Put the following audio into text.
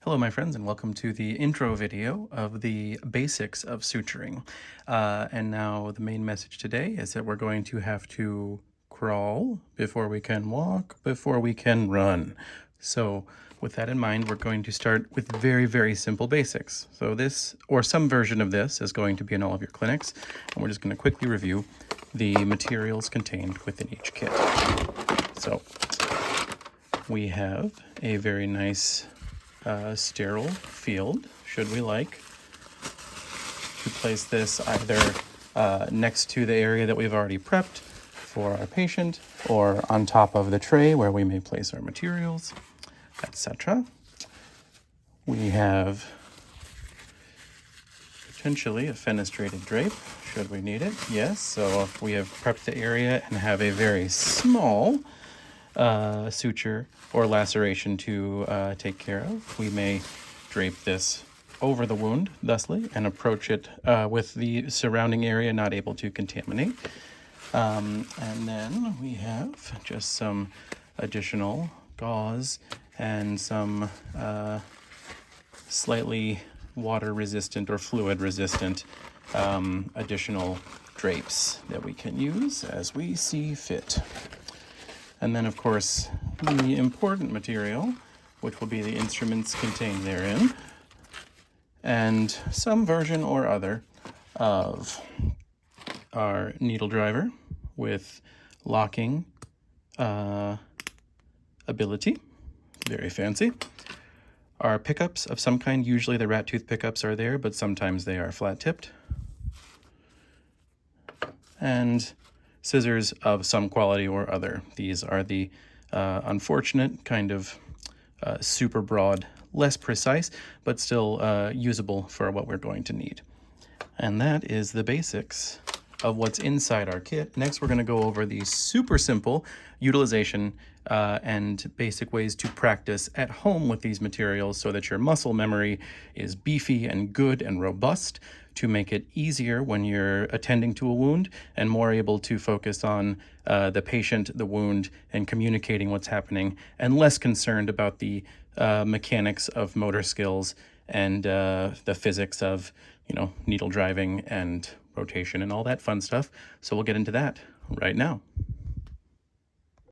Hello my friends, and welcome to the intro video of the basics of suturing. And now the main message today is that we're going to have to crawl before we can walk, before we can run. So with that in mind, we're going to start with very simple basics. So this, or some version of this, is going to be in all of your clinics, and we're just going to quickly review the materials contained within each kit. So we have a very nice sterile field, should we like to place this either next to the area that we've already prepped for our patient, or on top of the tray where we may place our materials, etc. We have potentially a fenestrated drape, should we need it. Yes, so if we have prepped the area and have a very small suture or laceration to take care of, we may drape this over the wound thusly and approach it with the surrounding area not able to contaminate. And then we have just some additional gauze and some slightly water resistant or fluid resistant additional drapes that we can use as we see fit. And then, of course, the important material, which will be the instruments contained therein, and some version or other of our needle driver with locking ability, very fancy. Our pickups of some kind, usually the rat tooth pickups are there, but sometimes they are flat-tipped. And scissors of some quality or other. These are the unfortunate kind of super broad, less precise, but still usable for what we're going to need. And that is the basics of what's inside our kit. Next, we're going to go over the super simple utilization and basic ways to practice at home with these materials so that your muscle memory is beefy and good and robust, to make it easier when you're attending to a wound and more able to focus on the patient, the wound, and communicating what's happening, and less concerned about the mechanics of motor skills and the physics of, needle driving and rotation and all that fun stuff. So we'll get into that right now.